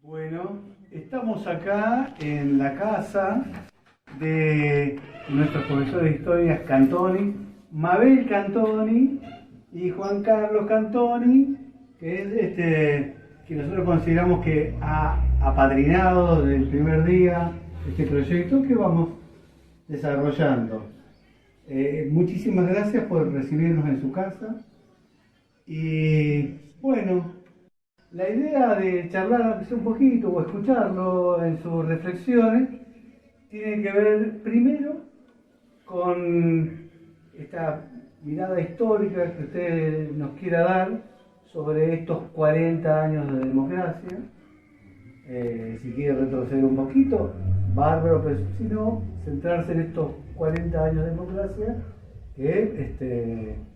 Bueno, estamos acá en la casa de nuestros profesores de historia Cantoni, Mabel Cantoni y Juan Carlos Cantoni, que es que nosotros consideramos que ha apadrinado desde el primer día este proyecto que vamos desarrollando. Muchísimas gracias por recibirnos en su casa y bueno, la idea de charlar un poquito o escucharlo en sus reflexiones tiene que ver primero con esta mirada histórica que usted nos quiera dar sobre estos 40 años de democracia. Si quiere retroceder un poquito, bárbaro, pero si no, centrarse en estos 40 años de democracia que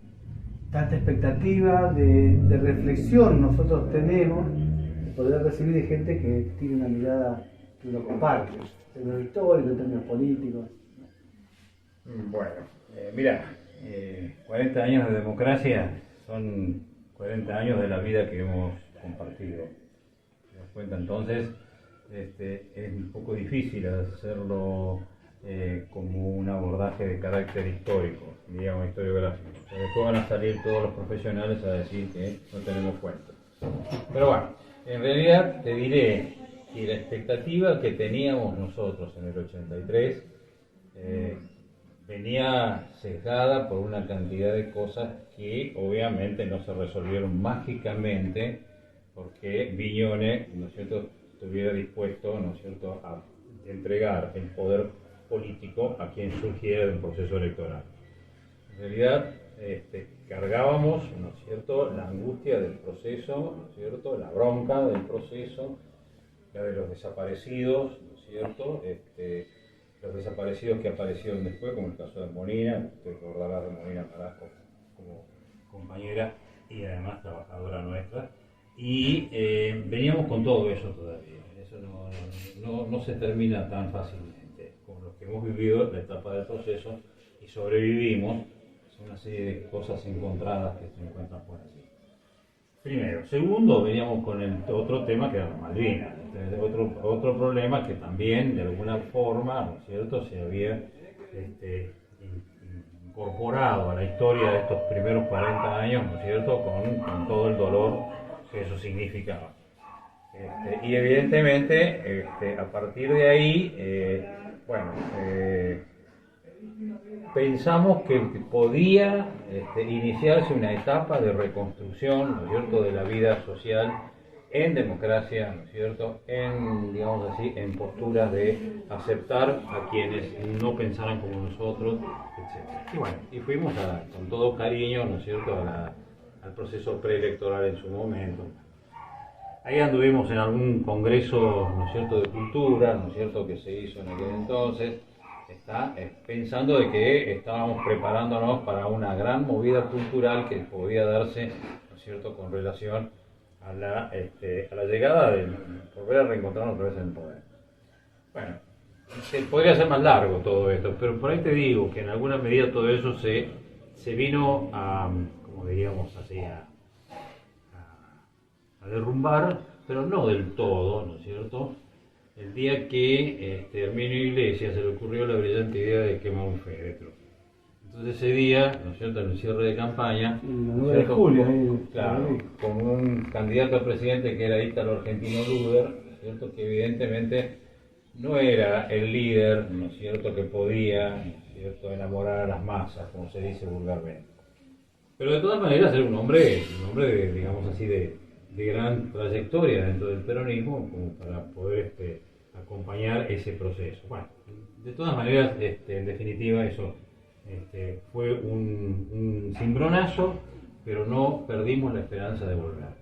tanta expectativa de reflexión nosotros tenemos, de poder recibir de gente que tiene una mirada que uno comparte, en términos históricos, en términos políticos. Bueno, mira, 40 años de democracia son 40 años de la vida que hemos compartido. ¿Te das cuenta? Entonces, es un poco difícil hacerlo como un abordaje de carácter histórico, digamos historiográfico. Después van a salir todos los profesionales a decir que no tenemos cuenta. Pero bueno, en realidad te diré que la expectativa que teníamos nosotros en el 83 venía sesgada por una cantidad de cosas que obviamente no se resolvieron mágicamente porque Viñones, ¿no es cierto?, estuviera dispuesto, ¿no es cierto?, a entregar el poder político a quien surgiera de un proceso electoral. En realidad, cargábamos, ¿no es cierto?, la angustia del proceso, ¿no es cierto?, la bronca del proceso, la de los desaparecidos, ¿no es cierto?, los desaparecidos que aparecieron después, como el caso de Molina, te recordarás de Molina Carrasco como compañera y además trabajadora nuestra, y veníamos con todo eso todavía, eso no se termina tan fácilmente. Con los que hemos vivido la etapa del proceso y sobrevivimos, son una serie de cosas encontradas que se encuentran por allí. Primero. Segundo, veníamos con el otro tema que era la Malvinas. Otro problema que también, de alguna forma, ¿no es cierto?, se había incorporado a la historia de estos primeros 40 años, ¿no es cierto?, con todo el dolor que eso significaba. Y evidentemente, a partir de ahí, pensamos que podía iniciarse una etapa de reconstrucción, ¿no es cierto?, de la vida social en democracia, ¿no es cierto?, digamos así, en posturas de aceptar a quienes no pensaran como nosotros, etc. Y bueno, y fuimos con todo cariño, ¿no es cierto?, al proceso preelectoral en su momento. Ahí anduvimos en algún congreso, ¿no es cierto?, de cultura, ¿no es cierto?, que se hizo en aquel entonces, pensando de que estábamos preparándonos para una gran movida cultural que podía darse, ¿no es cierto?, con relación a la llegada de volver a reencontrarnos otra vez en el poder. Bueno, podría ser más largo todo esto, pero por ahí te digo que en alguna medida todo eso se vino a, como diríamos así, a derrumbar, pero no del todo, ¿no es cierto?, el día que Herminio Iglesias se le ocurrió la brillante idea de quemar un féretro. Entonces ese día, ¿no es cierto?, en el cierre de campaña, ¿no es cierto?, julio, claro, con un candidato a presidente que era Ítalo Argentino Luder, ¿no es cierto?, que evidentemente no era el líder, ¿no es cierto?, que podía, ¿no es cierto?, enamorar a las masas, como se dice vulgarmente. Pero de todas maneras era un hombre de, digamos así, de gran trayectoria dentro del peronismo, como para poder acompañar ese proceso. Bueno, de todas maneras, en definitiva, eso fue un cimbronazo, pero no perdimos la esperanza de volver.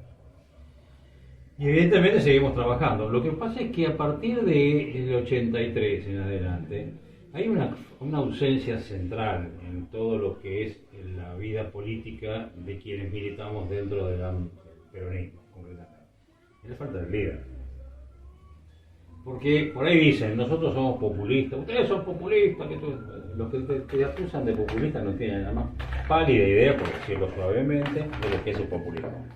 Y evidentemente seguimos trabajando. Lo que pasa es que a partir del 83 en adelante, hay una ausencia central en todo lo que es la vida política de quienes militamos dentro del peronismo, concretamente. Es la falta de líder. Porque por ahí dicen, nosotros somos populistas, ustedes son populistas, los que te acusan de populistas no tienen la más pálida idea, por decirlo suavemente, de lo que es el populismo.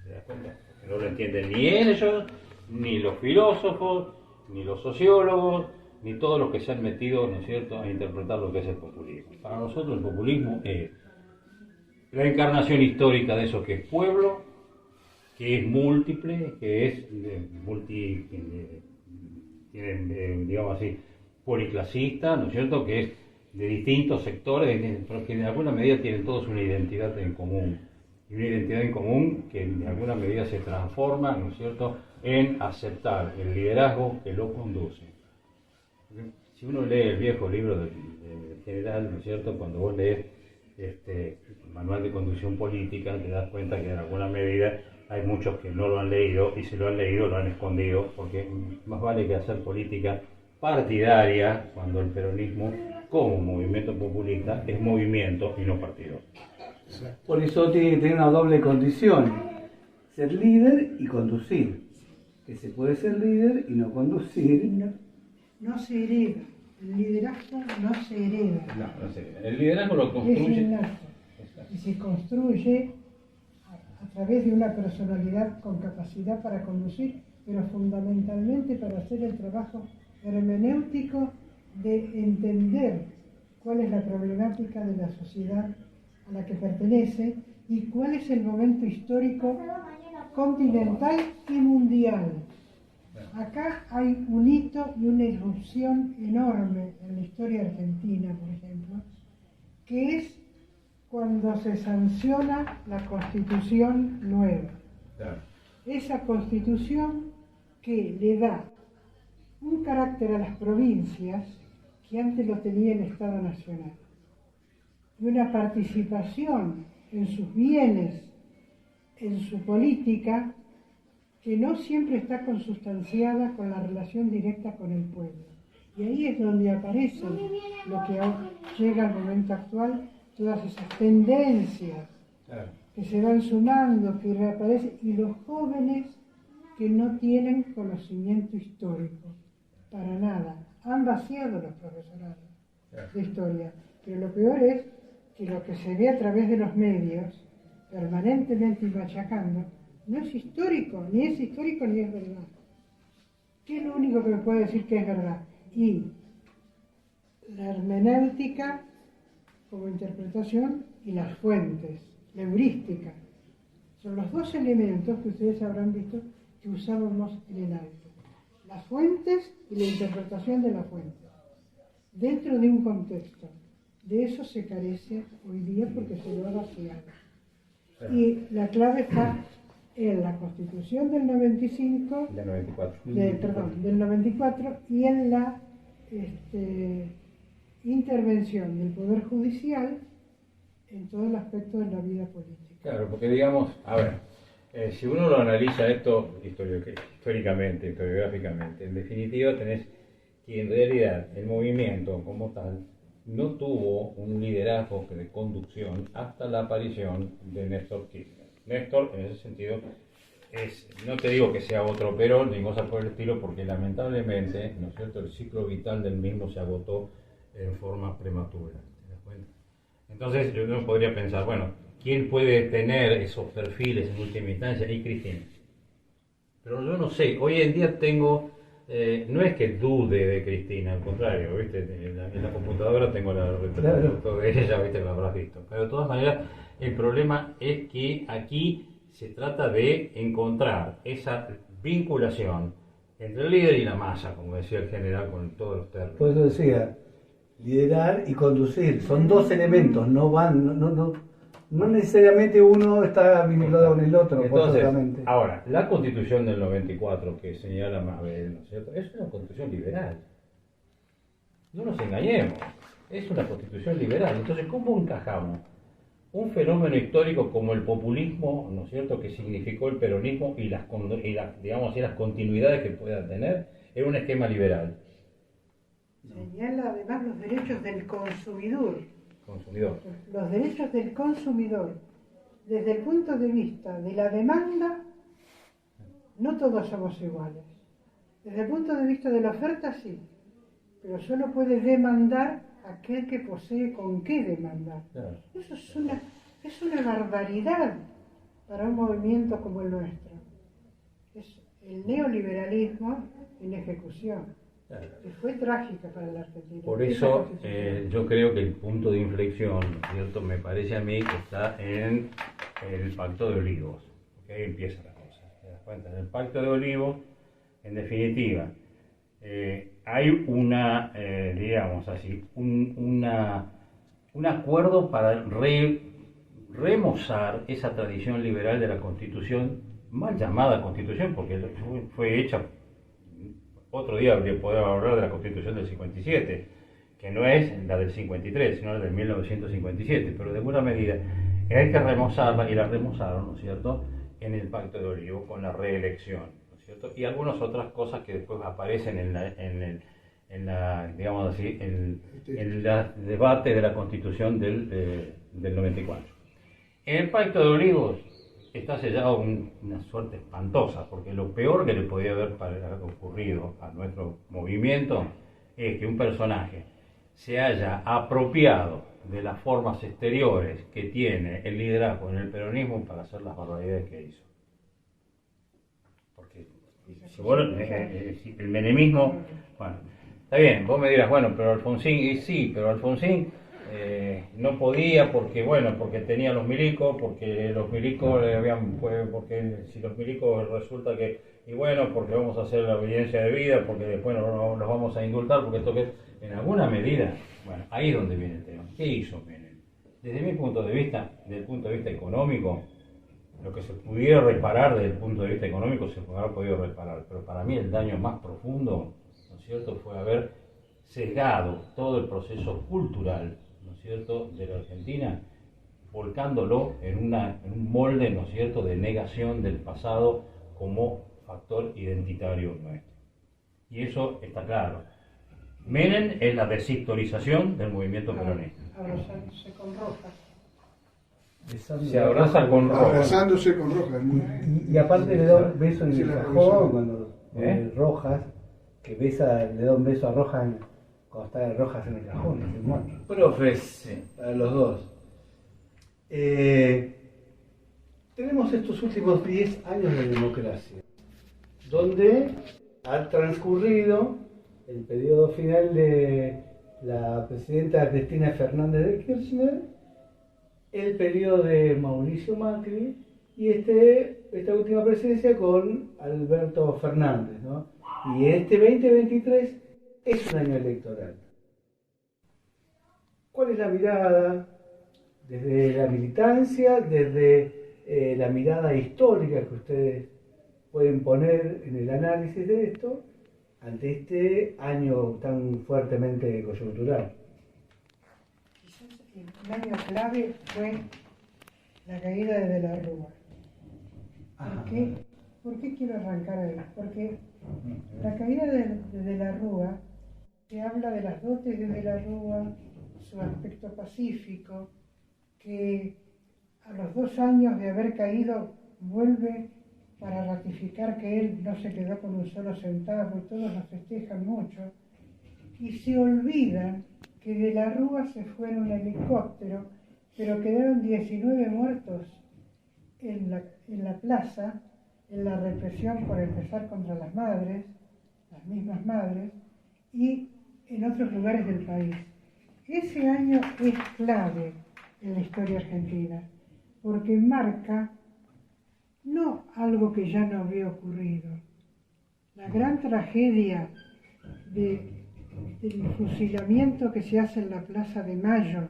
¿Te das cuenta? No lo entienden ni ellos, ni los filósofos, ni los sociólogos, ni todos los que se han metido, ¿no es cierto?, a interpretar lo que es el populismo. Para nosotros el populismo es la encarnación histórica de eso que es pueblo, que es múltiple, que es digamos así, policlasista, ¿no es cierto?, que es de distintos sectores, pero que de alguna medida tienen todos una identidad en común. Y una identidad en común que de alguna medida se transforma, ¿no es cierto?, en aceptar el liderazgo que lo conduce. Si uno lee el viejo libro del general, ¿no es cierto?, cuando vos lees el manual de conducción política, te das cuenta que en alguna medida hay muchos que no lo han leído, y si lo han leído lo han escondido, porque más vale que hacer política partidaria cuando el peronismo, como movimiento populista, es movimiento y no partido. Por eso tiene que tener una doble condición: ser líder y conducir. Que se puede ser líder y no conducir. No se hereda. El liderazgo no se hereda. No se hereda. El liderazgo lo Es construye. innato. Y se construye a través de una personalidad con capacidad para conducir, pero fundamentalmente para hacer el trabajo hermenéutico de entender cuál es la problemática de la sociedad a la que pertenece y cuál es el momento histórico continental y mundial. Acá hay un hito y una irrupción enorme en la historia argentina, por ejemplo, que es cuando se sanciona la Constitución nueva. Claro. Esa Constitución que le da un carácter a las provincias que antes lo tenía el Estado Nacional, y una participación en sus bienes, en su política, que no siempre está consustanciada con la relación directa con el pueblo. Y ahí es donde aparece lo que llega al momento actual, todas esas tendencias que se van sumando, que reaparecen, y los jóvenes que no tienen conocimiento histórico, para nada. Han vaciado los profesorados de historia, pero lo peor es que lo que se ve a través de los medios, permanentemente y machacando, no es histórico, ni es histórico ni es verdad. ¿Qué es lo único que me puede decir que es verdad? Y la hermenéutica como interpretación y las fuentes, la heurística. Son los dos elementos que ustedes habrán visto que usábamos en el arte. Las fuentes y la interpretación de las fuentes, dentro de un contexto. De eso se carece hoy día porque se lo ha vaciado. Y la clave está en la Constitución del 95, Del 94. del 94, y en la intervención del Poder Judicial en todo el aspecto de la vida política. Claro, porque digamos, a ver, si uno lo analiza esto históricamente, historiográficamente, en definitiva tenés que en realidad el movimiento como tal no tuvo un liderazgo de conducción hasta la aparición de Néstor Kirchner. Néstor, en ese sentido, no te digo que sea otro Perón ni cosa por el estilo, porque lamentablemente, ¿no es cierto?, el ciclo vital del mismo se agotó en forma prematura. ¿Te das cuenta? Entonces, uno podría pensar, bueno, ¿quién puede tener esos perfiles en última instancia? Y Cristina. Pero yo no sé, hoy en día tengo... no es que dude de Cristina, al contrario, ¿viste? En la computadora tengo la retrato de ella, ¿viste? Lo habrás visto. Pero de todas maneras, el problema es que aquí se trata de encontrar esa vinculación entre el líder y la masa, como decía el general con todos los términos. Por eso decía, liderar y conducir, son dos elementos, no necesariamente uno está vinculado con el otro. Entonces, ahora, la Constitución del 94 que señala Mabel, ¿no es cierto?, es una Constitución liberal. No nos engañemos, es una Constitución liberal. Entonces, ¿cómo encajamos un fenómeno histórico como el populismo, ¿no es cierto?, que significó el peronismo y las continuidades que pueda tener en un esquema liberal? Señala además los derechos del consumidor. Los derechos del consumidor, desde el punto de vista de la demanda, no todos somos iguales. Desde el punto de vista de la oferta, sí, pero solo puede demandar aquel que posee con qué demandar. Claro. Eso es una barbaridad para un movimiento como el nuestro. el neoliberalismo en ejecución, que fue trágica para la Argentina. Por eso yo creo que el punto de inflexión, ¿no es cierto?, me parece a mí que está en el Pacto de Olivos, porque ahí empieza la cosa, ¿te das cuenta? En el Pacto de Olivos, en definitiva, hay una, digamos así, un acuerdo para remozar esa tradición liberal de la Constitución, mal llamada Constitución, porque fue hecha. Otro día podemos hablar de la Constitución del 57, que no es la del 53, sino la del 1957, pero de alguna medida hay que remozarla, y la remozaron, ¿no es cierto?, en el Pacto de Olivos con la reelección, ¿no es cierto?, y algunas otras cosas que después aparecen en el debate de la Constitución del 94. En el Pacto de Olivos está sellado una suerte espantosa, porque lo peor que le podía haber ocurrido a nuestro movimiento es que un personaje se haya apropiado de las formas exteriores que tiene el liderazgo en el peronismo para hacer las barbaridades que hizo. Porque si vos, el menemismo, bueno, está bien, vos me dirás, bueno, pero Alfonsín, y sí, pero Alfonsín no podía porque tenía los milicos, porque los milicos porque si los milicos resulta que, y bueno, porque vamos a hacer la obediencia de vida, porque después los vamos a indultar, porque esto que en alguna medida, bueno, ahí es donde viene el tema. ¿Qué hizo Menem? Desde mi punto de vista, desde el punto de vista económico, lo que se pudiera reparar desde el punto de vista económico se habrá podido reparar, pero para mí el daño más profundo, ¿no es cierto?, fue haber sesgado todo el proceso cultural, ¿no es cierto?, de la Argentina, volcándolo en un molde, ¿no es cierto?, de negación del pasado como factor identitario nuestro. Y eso está claro. Menem es la deshistorización del movimiento peronista. Abrazándose con Rojas. Se abraza con Rojas. Abrazándose con Rojas. Y aparte le da un beso en Sí, el la cajón profesora. cuando Rojas, que le da un beso a Rojas cuando está Rojas en el cajón, es el muerto. Profes. Para los dos. Tenemos estos últimos 10 años de democracia, donde ha transcurrido el periodo final de la presidenta Cristina Fernández de Kirchner, el periodo de Mauricio Macri y esta última presidencia con Alberto Fernández, ¿no? Y este 2023 es un año electoral. ¿Cuál es la mirada desde la militancia, desde la mirada histórica que ustedes pueden poner en el análisis de esto ante este año tan fuertemente coyuntural? Quizás el año clave fue la caída de la Rúa. ¿Por qué quiero arrancar ahí? Porque la caída de la Rúa, se habla de las dotes de la Rúa, su aspecto pacífico, que a los 2 años de haber caído vuelve para ratificar que él no se quedó con un solo centavo, y todos lo festejan mucho, y se olvidan que de la Rúa se fue en un helicóptero, pero quedaron 19 muertos en la plaza, en la represión por empezar contra las madres, las mismas madres, y en otros lugares del país. Ese año es clave en la historia argentina, porque marca no algo que ya no había ocurrido, la gran tragedia del fusilamiento que se hace en la Plaza de Mayo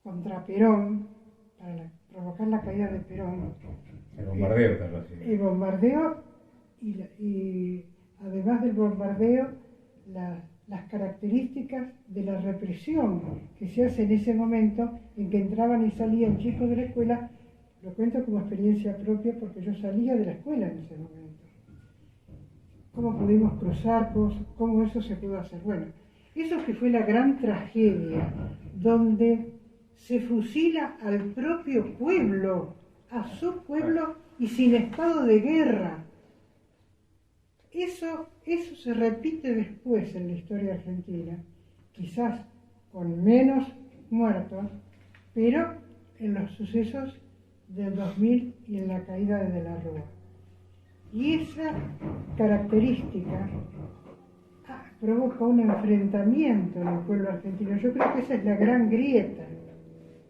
contra Perón, para provocar la caída de Perón. El bombardeo, tal vez. El bombardeo y además del bombardeo, las características de la represión que se hace en ese momento en que entraban y salían chicos de la escuela. Lo cuento como experiencia propia porque yo salía de la escuela en ese momento. ¿Cómo pudimos cruzar? ¿Cómo eso se pudo hacer? Bueno, eso que fue la gran tragedia, donde se fusila al propio pueblo, a su pueblo y sin estado de guerra. Eso se repite después en la historia argentina, quizás con menos muertos, pero en los sucesos del 2000 y en la caída de la Rúa. Y esa característica provoca un enfrentamiento en el pueblo argentino. Yo creo que esa es la gran grieta,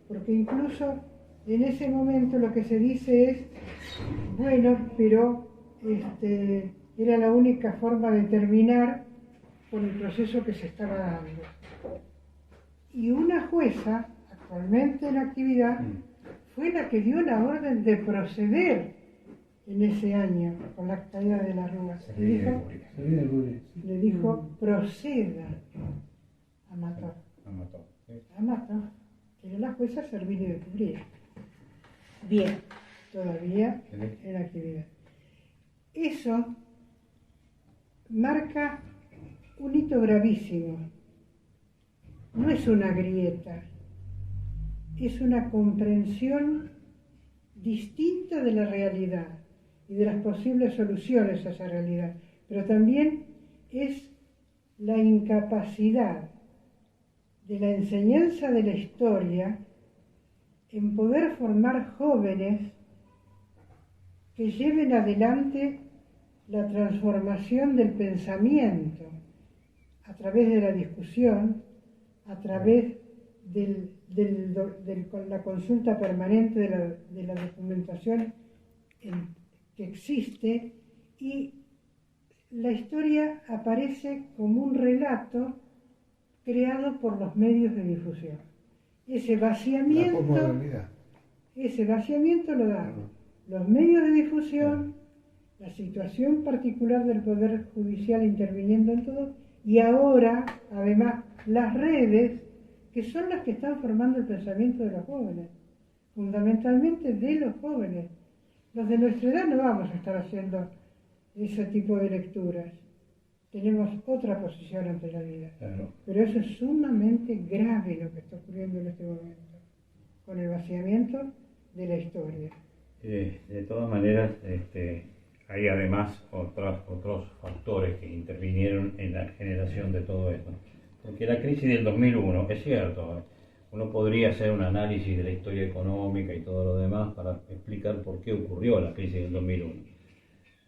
porque incluso en ese momento lo que se dice es, bueno, pero era la única forma de terminar con el proceso que se estaba dando. Y una jueza, actualmente en actividad, fue la que dio la orden de proceder en ese año con la caída de la Rúa. Le dijo, proceda a Mató. A Mató, que era la jueza Servini de Cubría. Bien, todavía en actividad. Eso marca un hito gravísimo. No es una grieta, es una comprensión distinta de la realidad y de las posibles soluciones a esa realidad, pero también es la incapacidad de la enseñanza de la historia en poder formar jóvenes que lleven adelante la transformación del pensamiento a través de la discusión, a través de la consulta permanente de la documentación que existe, y la historia aparece como un relato creado por los medios de difusión. Ese vaciamiento lo dan los medios de difusión, la situación particular del Poder Judicial interviniendo en todo, y ahora, además, las redes, que son las que están formando el pensamiento de los jóvenes, fundamentalmente de los jóvenes. Los de nuestra edad no vamos a estar haciendo ese tipo de lecturas. Tenemos otra posición ante la vida. Claro. Pero eso es sumamente grave lo que está ocurriendo en este momento, con el vaciamiento de la historia. De todas maneras, hay además otros factores que intervinieron en la generación de todo esto. Porque la crisis del 2001, es cierto, uno podría hacer un análisis de la historia económica y todo lo demás para explicar por qué ocurrió la crisis del 2001.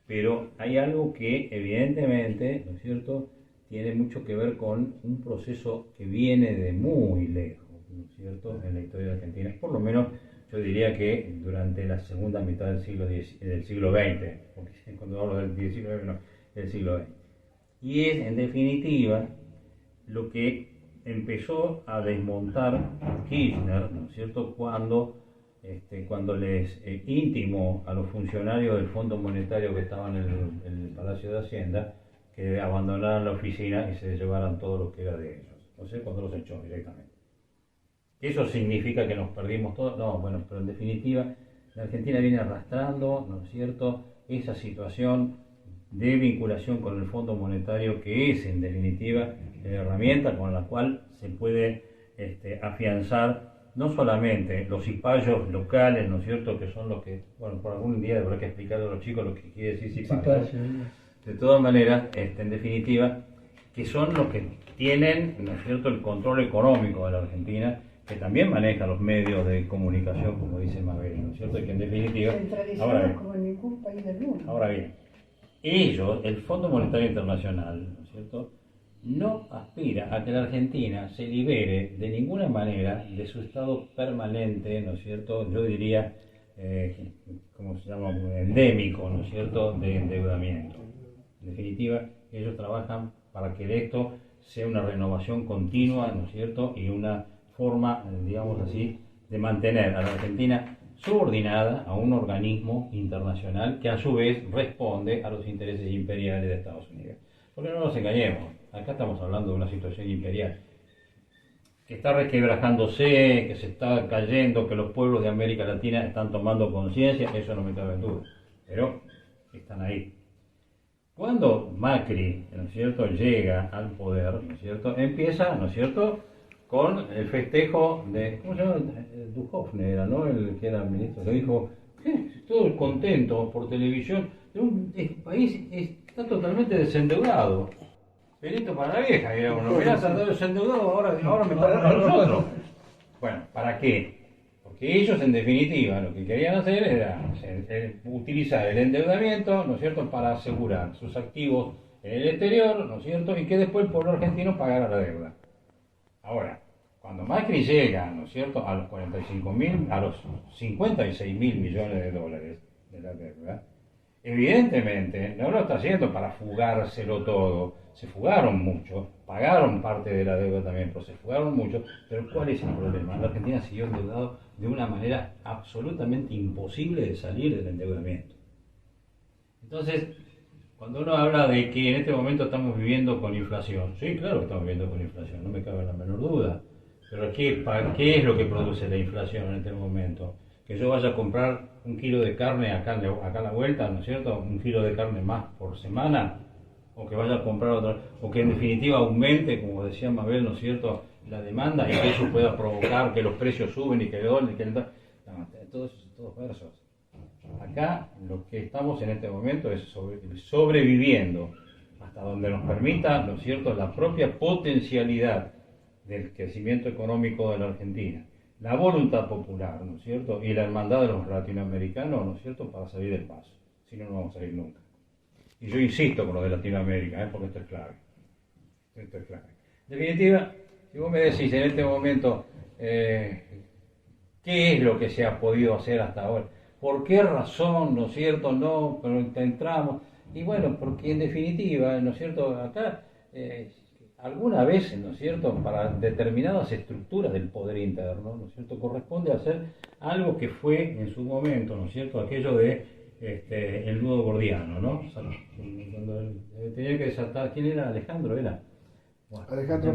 Pero hay algo que evidentemente, ¿no es cierto?, tiene mucho que ver con un proceso que viene de muy lejos, ¿no es cierto?, en la historia de Argentina. Por lo menos yo diría que durante la segunda mitad del siglo XX, porque cuando hablo del XIX, no, del siglo XX. Y es, en definitiva, lo que empezó a desmontar Kirchner, ¿no es cierto?, cuando les intimó a los funcionarios del Fondo Monetario que estaban en el Palacio de Hacienda que abandonaran la oficina y se llevaran todo lo que era de ellos. No sé, cuando los echó directamente. ¿Eso significa que nos perdimos todo? No, bueno, pero en definitiva, la Argentina viene arrastrando, ¿no es cierto?, esa situación de vinculación con el Fondo Monetario, que es, en definitiva, la herramienta con la cual se puede afianzar no solamente los cipayos locales, ¿no es cierto?, que son los que, bueno, por algún día habrá que explicarle a los chicos lo que quiere decir cipayo. De todas maneras, en definitiva, que son los que tienen, ¿no es cierto?, el control económico de la Argentina, que también maneja los medios de comunicación, como dice Mabel, ¿no es cierto?, y que en definitiva... Centralizados como en ningún país del mundo. Ahora bien, ellos, el Fondo Monetario Internacional, ¿no es cierto?, no aspira a que la Argentina se libere de ninguna manera de su estado permanente, ¿no es cierto?, yo diría, ¿cómo se llama?, endémico, ¿no es cierto?, de endeudamiento. En definitiva, ellos trabajan para que esto sea una renovación continua, ¿no es cierto?, y una forma, digamos así, de mantener a la Argentina subordinada a un organismo internacional que a su vez responde a los intereses imperiales de Estados Unidos. Porque no nos engañemos, acá estamos hablando de una situación imperial que está resquebrajándose, que se está cayendo, que los pueblos de América Latina están tomando conciencia, eso no me cabe en duda, pero están ahí. Cuando Macri, ¿no es cierto?, llega al poder, ¿no es cierto?, empieza, ¿no es cierto?, con el festejo de, ¿cómo se llama? Duhovne era, ¿no?, el que era ministro, que dijo, todo contento por televisión, un país está totalmente desendeudado. Pelito para la vieja, digamos, mirá, está desendeudado, ahora me toca a nosotros. Bueno, ¿para qué? Porque ellos, en definitiva, lo que querían hacer era utilizar el endeudamiento, ¿no es cierto?, para asegurar sus activos en el exterior, ¿no es cierto?, y que después el pueblo argentino pagara la deuda. Ahora, cuando Macri llega, ¿no es cierto?, a los 45.000, a los 56.000 millones de dólares de la deuda, evidentemente no lo está haciendo para fugárselo todo. Se fugaron mucho, pagaron parte de la deuda también, pero se fugaron mucho. Pero ¿cuál es el problema? La Argentina siguió endeudado de una manera absolutamente imposible de salir del endeudamiento. Entonces, cuando uno habla de que en este momento estamos viviendo con inflación, sí, claro que estamos viviendo con inflación, no me cabe la menor duda. Pero ¿qué es lo que produce la inflación en este momento? Que yo vaya a comprar un kilo de carne acá a la vuelta, ¿no es cierto? Un kilo de carne más por semana, o que vaya a comprar otra, o que en definitiva aumente, como decía Mabel, ¿no es cierto?, la demanda y que eso pueda provocar que los precios suben y que el dólar, todos versos. Acá lo que estamos en este momento es sobreviviendo hasta donde nos permita, ¿no es cierto?, la propia potencialidad del crecimiento económico de la Argentina, la voluntad popular, ¿no es cierto?, y la hermandad de los latinoamericanos, ¿no es cierto?, para salir del paso. Si no, no vamos a salir nunca. Y yo insisto con lo de Latinoamérica, porque esto es clave. Esto es clave. En definitiva, si vos me decís en este momento qué es lo que se ha podido hacer hasta ahora, por qué razón, ¿no es cierto?, no, pero entramos. Y bueno, porque en definitiva, ¿no es cierto?, acá alguna vez, ¿no es cierto?, para determinadas estructuras del poder interno, ¿no es cierto?, corresponde hacer algo que fue en su momento, ¿no es cierto?, aquello de el nudo gordiano, ¿no? Cuando tenía que desatar, ¿quién era? Alejandro era. Bueno, Alejandro.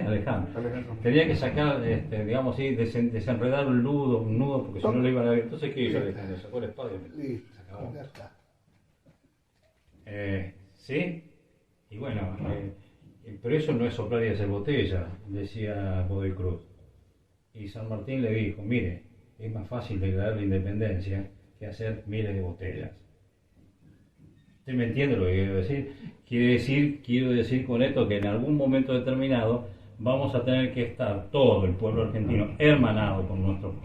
Alejandro. Tenía que sacar, digamos así, desenredar un nudo, porque si no lo iban a ver. Entonces, ¿qué hizo Alejandro? Sacó la espada y Listo, se acabó. ya está. ¿Sí? Y bueno, pero eso no es soplar y hacer botella, decía Godoy Cruz. Y San Martín le dijo, mire, es más fácil declarar la independencia que hacer miles de botellas. ¿Usted me entiende lo que quiero decir? Quiero decir con esto que en algún momento determinado vamos a tener que estar todo el pueblo argentino hermanado con nuestros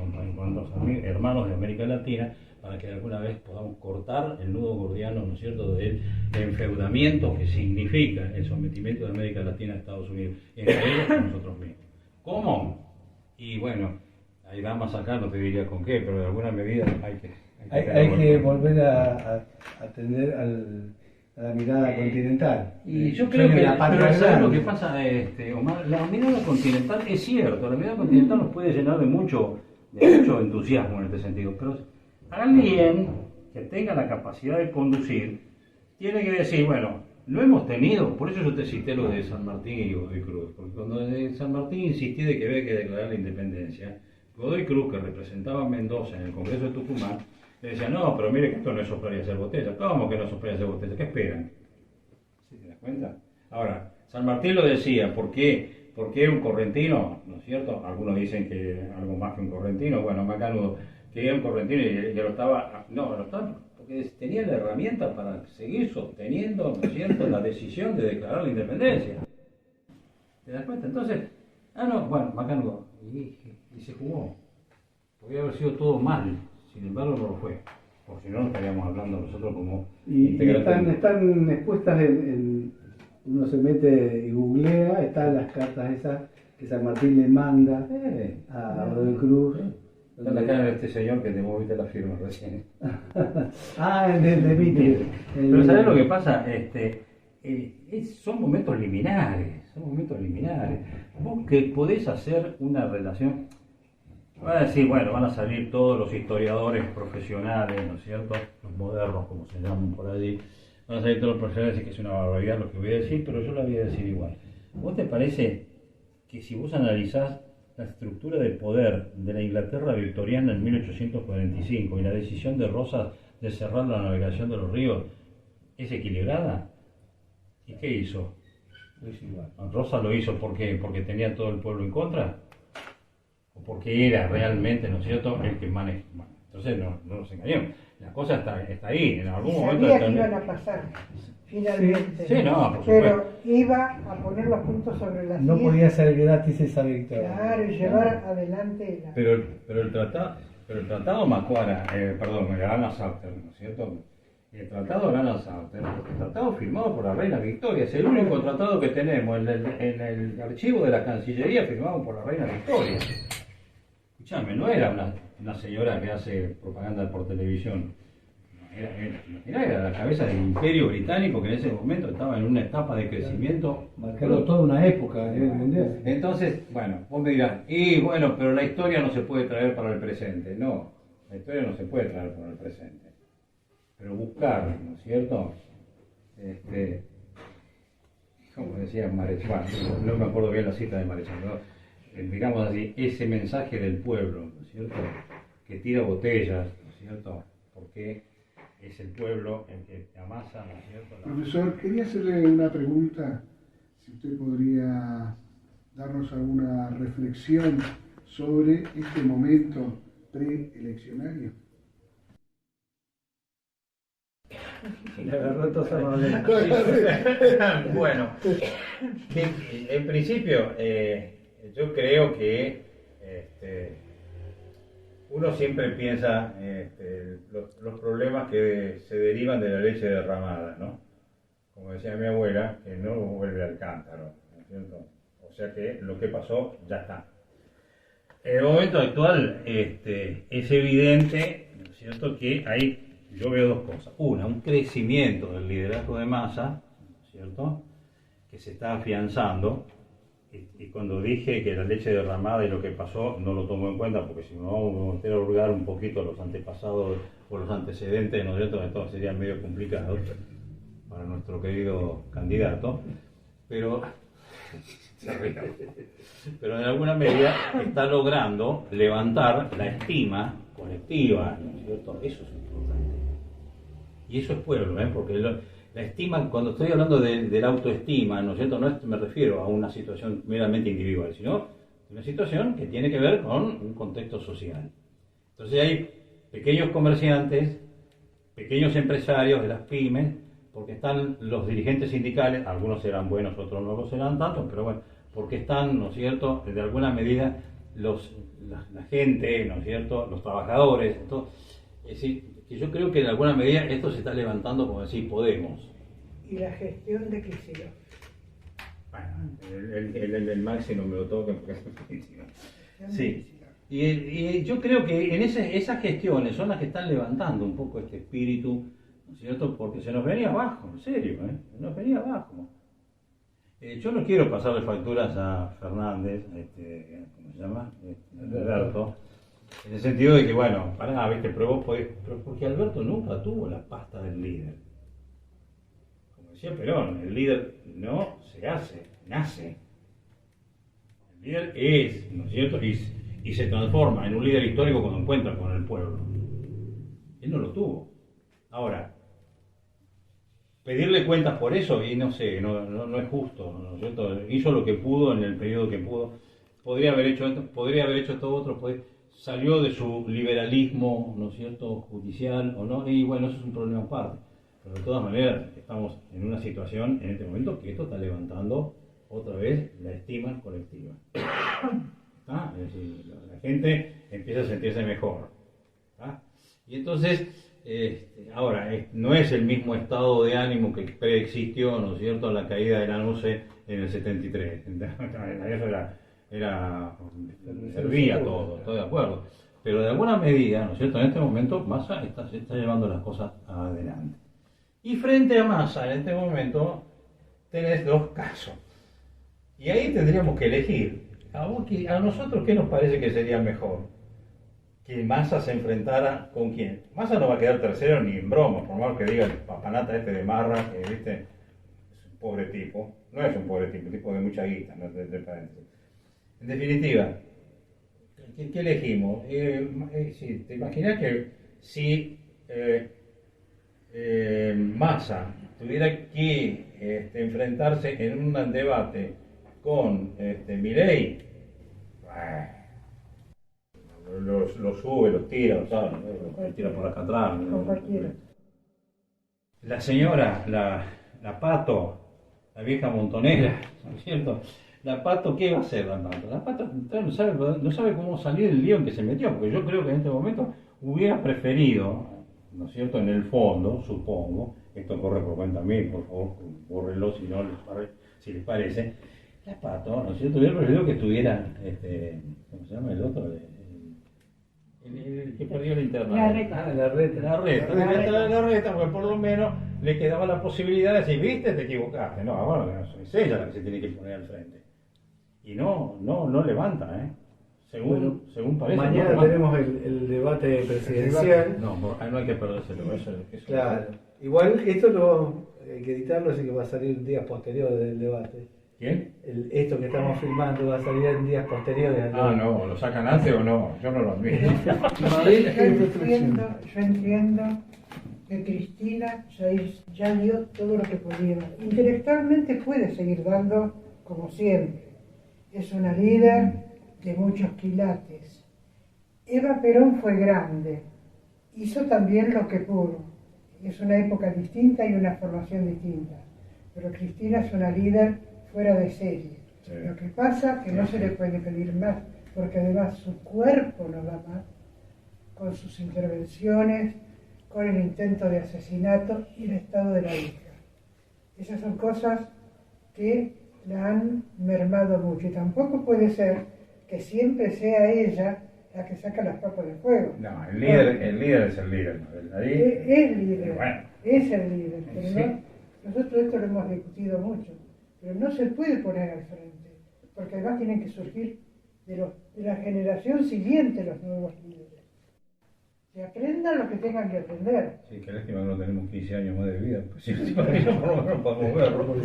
hermanos de América Latina para que alguna vez podamos cortar el nudo gordiano, ¿no es cierto?, del enfeudamiento que significa el sometimiento de América Latina a Estados Unidos, entre ellos con nosotros mismos. ¿Cómo? Y bueno, hay damas acá, no te diría con qué, pero de alguna medida Hay que volver a atender a la mirada continental. Y yo creo que pero ¿sabes lo que pasa, Omar? La mirada continental es cierto, la mirada continental nos puede llenar de mucho entusiasmo en este sentido, pero alguien que tenga la capacidad de conducir tiene que decir, bueno, lo hemos tenido, por eso yo te cité lo de San Martín y Godoy Cruz, porque cuando San Martín insistía de que había que declarar la independencia, Godoy Cruz, que representaba a Mendoza en el Congreso de Tucumán, le decía, no, pero mire que esto no es soplar y hacer botella. ¿Cómo que no es soplar y hacer botella? ¿Qué esperan? ¿Sí te das cuenta? Ahora, San Martín lo decía, ¿por qué? Porque era un correntino, ¿no es cierto? Algunos dicen que algo más que un correntino, bueno, Macanudo, que era un correntino y lo estaba, porque tenía la herramienta para seguir sosteniendo, ¿no es cierto?, la decisión de declarar la independencia. ¿Te das cuenta? Entonces, Macanudo, y se jugó. Podría haber sido todo mal. Sin embargo, no lo fue, porque si no, estaríamos hablando nosotros como y están expuestas uno se mete y googlea, están las cartas esas que San Martín le manda a Godoy Cruz. Está la cara de este señor que te moviste la firma recién. De Mitre. Pero ¿sabés lo que pasa? Son momentos liminares, Vos que podés hacer una relación. Van a decir, bueno, van a salir todos los historiadores profesionales, ¿no es cierto?, los modernos, como se llaman por allí, van a salir todos los profesionales y decir que es una barbaridad lo que voy a decir, pero yo la voy a decir igual. ¿Vos te parece que si vos analizás la estructura del poder de la Inglaterra victoriana en 1845 y la decisión de Rosas de cerrar la navegación de los ríos es equilibrada? ¿Y qué hizo? Lo hizo igual. Rosas lo hizo porque tenía todo el pueblo en contra, o porque era realmente, ¿no es cierto?, el que maneja. Entonces no nos engañemos. La cosa está ahí, en algún Y momento sabía está que en- iban a pasar, finalmente. Sí, no, por Pero supuesto. iba a poner los puntos sobre las No IES, podía ser gratis esa victoria. claro, y llevar adelante la... Pero el tratado Macuara, perdón, el Arana-Salter, ¿no es cierto? El tratado Arana-Salter, el tratado firmado por la reina Victoria, es el único tratado que tenemos en el archivo de la Cancillería firmado por la reina Victoria. Escuchame, no era una señora que hace propaganda por televisión. Era la cabeza del Imperio Británico, que en ese momento estaba en una etapa de crecimiento. Marcando toda una época a nivel mundial. Entonces, bueno, vos me dirás, y bueno, pero la historia no se puede traer para el presente. No, la historia no se puede traer para el presente. Pero buscar, ¿no es cierto? Como decía Marechal, no me acuerdo bien la cita de Marechal, ¿no? Digamos así, ese mensaje del pueblo, ¿no es cierto? Que tira botellas, ¿no es cierto? Porque es el pueblo el que amasa, ¿no es cierto? Profesor, quería hacerle una pregunta, si usted podría darnos alguna reflexión sobre este momento preeleccionario. Bueno, en principio, yo creo que uno siempre piensa los problemas que se derivan de la leche derramada, ¿no? Como decía mi abuela, que no vuelve al cántaro, ¿no es cierto? O sea que lo que pasó ya está. En el momento actual es evidente, ¿no es cierto?, que yo veo dos cosas. Una, un crecimiento del liderazgo de Massa, ¿no es cierto?, que se está afianzando. Y cuando dije que la leche derramada y lo que pasó, no lo tomo en cuenta, porque si no vamos a meter a hurgar un poquito los antepasados o los antecedentes, ¿no es cierto?, entonces sería medio complicado para nuestro querido candidato. Pero de alguna medida está logrando levantar la estima colectiva, ¿no es cierto? Eso es importante. Y eso es pueblo, porque la estima, cuando estoy hablando de la autoestima, ¿no es cierto? No me refiero a una situación meramente individual, sino una situación que tiene que ver con un contexto social. Entonces hay pequeños comerciantes, pequeños empresarios de las pymes, porque están los dirigentes sindicales, algunos serán buenos, otros no lo serán tanto, pero bueno, porque están, ¿no es cierto?, de alguna medida la gente, ¿no es cierto?, los trabajadores, es decir, que yo creo que de alguna medida esto se está levantando, como decir, Podemos. Y la gestión de Kicillof. Bueno, el Maxi no me lo toca porque es definitiva. Sí. Y yo creo que en esas gestiones son las que están levantando un poco este espíritu, ¿no es cierto? Porque se nos venía abajo, en serio, se nos venía abajo. Yo no quiero pasarle facturas a Fernández, ¿cómo se llama? Alberto, en el sentido de que, bueno, pará, ¿viste? Pero vos podés, porque Alberto nunca tuvo la pasta del líder. Como decía Perón, el líder no se hace, nace. El líder es, ¿no es cierto? Y se transforma en un líder histórico cuando encuentra con el pueblo. Él no lo tuvo. Ahora, pedirle cuentas por eso, y no sé, no es justo, ¿no es cierto? Hizo lo que pudo en el periodo que pudo. Podría haber hecho esto otro, salió de su liberalismo, ¿no es cierto?, judicial o no, y bueno, eso es un problema aparte. Pero de todas maneras, estamos en una situación en este momento que esto está levantando otra vez la estima colectiva. ¿Ah? Es decir, la gente empieza a sentirse mejor. ¿Ah? Y entonces, ahora, no es el mismo estado de ánimo que preexistió, ¿no es cierto?, la caída de la NUCE en el 73. Eso servía todo, estoy de acuerdo. Pero de alguna medida, ¿no es cierto?, en este momento Massa se está llevando las cosas adelante. Y frente a Massa, en este momento, tenés dos casos. Y ahí tendríamos que elegir. A nosotros, ¿qué nos parece que sería mejor? Que Massa se enfrentara con quién. Massa no va a quedar tercero ni en broma, por más que diga el papanata de Marra, que ¿viste? Es un pobre tipo. No es un pobre tipo, un tipo de mucha guita, ¿no? De paréntesis. En definitiva, ¿qué elegimos? Sí, te imaginas que si Massa tuviera que enfrentarse en un debate con Milei, los sube, los tira, ¿sabes? Los tira por acá atrás. Con cualquiera. La señora, la Pato, la vieja montonera, ¿no es cierto? La Pato, ¿qué va a hacer la Pato? La Pato no sabe cómo salir del lío en que se metió, porque yo creo que en este momento hubiera preferido, ¿no es cierto?, en el fondo, supongo, esto corre por cuenta mía, por favor, bórrenlo si les parece, la Pato, ¿no es cierto?, hubiera preferido que estuviera, ¿cómo se llama el otro? El que perdió la interna. La Reta. La reta, porque por lo menos le quedaba la posibilidad de decir, viste, te equivocaste. No, ahora es ella la que se tiene que poner al frente. Y no levanta, ¿eh? Según parece. Mañana no tenemos el debate presidencial. No hay que perdérselo. Eso Claro. Igual esto hay que editarlo, así que va a salir días posteriores del debate. ¿Quién? Esto que estamos filmando va a salir en días posteriores al debate. No, ¿lo sacan antes o no? Yo no lo admito. Yo entiendo que Cristina ya dio todo lo que podía. Intelectualmente puede seguir dando como siempre. Es una líder de muchos quilates. Eva Perón fue grande, hizo también lo que pudo. Es una época distinta y una formación distinta. Pero Cristina es una líder fuera de serie. Sí. Lo que pasa es que no se le puede pedir más, porque además su cuerpo no da más, con sus intervenciones, con el intento de asesinato y el estado de la hija. Esas son cosas que la han mermado mucho, y tampoco puede ser que siempre sea ella la que saca las papas del fuego. No, el líder es el líder. Es líder, Bueno. es el líder, pero Sí. nosotros esto lo hemos discutido mucho, pero no se puede poner al frente, porque además tienen que surgir de la generación siguiente los nuevos líderes. Que aprendan lo que tengan que aprender. Sí, qué lástima que no tenemos 15 años más de vida, pues si por lo menos podemos verlo.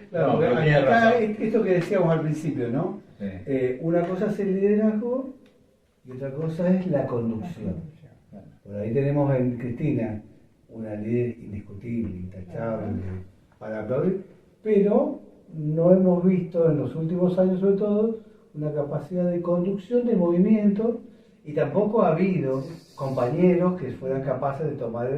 Claro, No, pero acá tiene razón. esto que decíamos al principio, ¿no? Sí. Una cosa es el liderazgo y otra cosa es la conducción. Por ahí tenemos en Cristina una líder indiscutible, intachable, para aplaudir, pero no hemos visto en los últimos años, sobre todo, una capacidad de conducción de movimiento, y tampoco ha habido compañeros que fueran capaces de tomar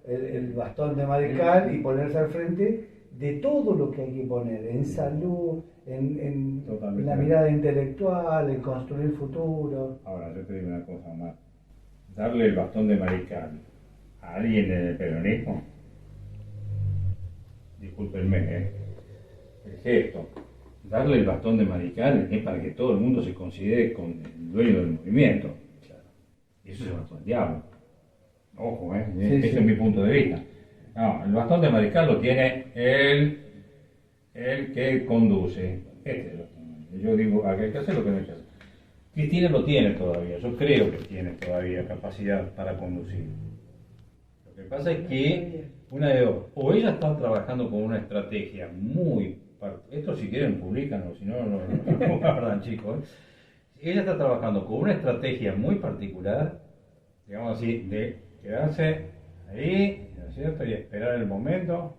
el bastón de mariscal y ponerse al frente de todo lo que hay que poner en salud, en la mirada intelectual, en construir futuro. Ahora, yo te digo una cosa más. Darle el bastón de mariscal a alguien en el peronismo, discúlpenme, el gesto, darle el bastón de mariscal es para que todo el mundo se considere con el dueño del movimiento. Y eso se va al diablo. Ojo, ese es mi punto de vista. No, el bastón de mariscal lo tiene el que conduce. Yo digo, hay que hacer lo que no hay que hacer. Cristina lo tiene todavía, yo creo que tiene todavía capacidad para conducir. Lo que pasa es que, una de dos, o ella está trabajando con una estrategia muy... Esto si quieren publican, o si no, no guardan chicos. Ella está trabajando con una estrategia muy particular, digamos así, de quedarse ahí, ¿no es cierto?, y esperar el momento.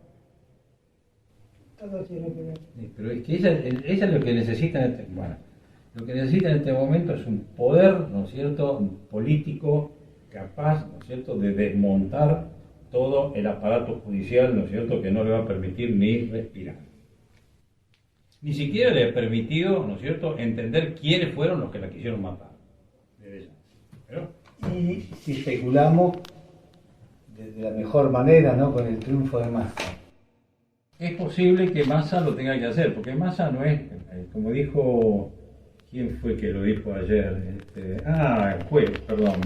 Todo tiene que ver. Sí, pero es que ella lo que necesita lo que necesita en este momento es un poder, ¿no es cierto?, político capaz, ¿no es cierto?, de desmontar todo el aparato judicial, ¿no es cierto?, que no le va a permitir ni respirar. Ni siquiera le ha permitido, ¿no es cierto?, entender quiénes fueron los que la quisieron matar. ¿Pero? Y si especulamos de la mejor manera, ¿no?, con el triunfo de Massa. Es posible que Massa lo tenga que hacer, porque Massa no es, como dijo, ¿quién fue que lo dijo ayer? El juez, perdón,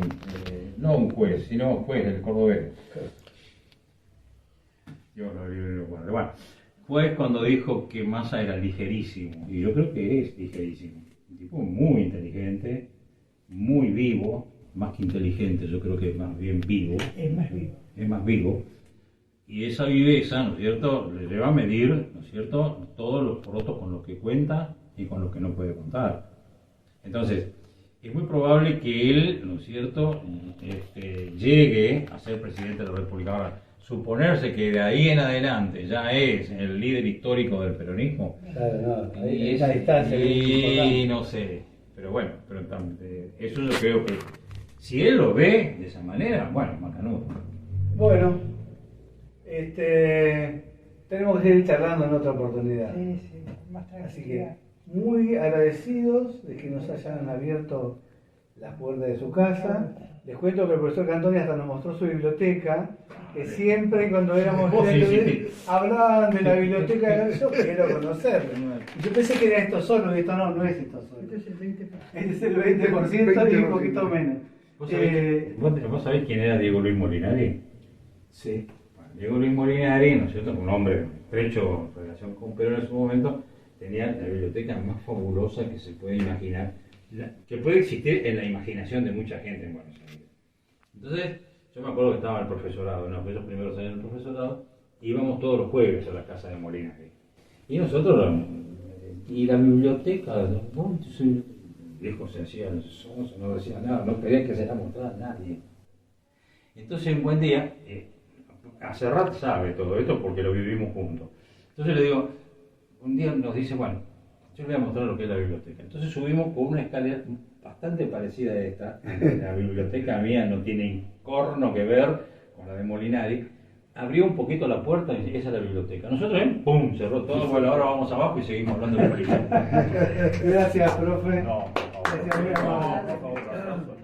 no un juez, sino un juez, el cordobés. Yo lo vi en el cuadro. Bueno, juez cuando dijo que Massa era ligerísimo, y yo creo que es ligerísimo. Un tipo muy inteligente, muy vivo, más que inteligente, yo creo que es más bien vivo. Es más vivo. Es más vivo. Y esa viveza, ¿no es cierto?, le lleva a medir, ¿no es cierto?, todos los porotos con los que cuenta y con los que no puede contar. Entonces, es muy probable que él, ¿no es cierto?, llegue a ser presidente de la República. Ahora, suponerse que de ahí en adelante ya es el líder histórico del peronismo, Claro, no, y esa distancia. y no sé, Pero bueno, eso yo creo que si él lo ve de esa manera, bueno, macanudo. Bueno, tenemos que seguir charlando en otra oportunidad. Sí, más Así tranquilidad. que muy agradecidos de que nos hayan abierto las puertas de su casa. Les cuento que el profesor Cantoni hasta nos mostró su biblioteca, que siempre cuando éramos Vos sí, estudiantes hablaban de la biblioteca. Yo quiero conocerlo. Y yo pensé que era esto solo, y esto no es esto solo. Este es el 20%. Este es el 20% y un poquito menos. ¿Vos sabés quién era Diego Luis Molinari? Sí. Bueno, Diego Luis Molinari, ¿no es cierto? Un hombre de estrecho relación con Perón en su momento, tenía la biblioteca más fabulosa que se puede imaginar, que puede existir en la imaginación de mucha gente en Buenos Aires. Entonces, yo me acuerdo que estaba el profesorado, en aquellos primeros años del profesorado, íbamos todos los jueves a la casa de Molinari. Y nosotros, y la biblioteca, el viejo se hacía el sonso, no decía nada, no quería que se la mostrara a nadie. Entonces, un buen día, a Serrat sabe todo esto porque lo vivimos juntos. Entonces le digo, un día nos dice, bueno, yo le voy a mostrar lo que es la biblioteca. Entonces subimos por una escalera bastante parecida a esta. La biblioteca mía no tiene corno que ver con la de Molinari. Abrió un poquito la puerta y esa es la biblioteca. Nosotros, ¡pum!, cerró todo. Bueno, ahora vamos abajo y seguimos hablando de política. Gracias, profe. No, por favor. Gracias, muy amable. Por favor.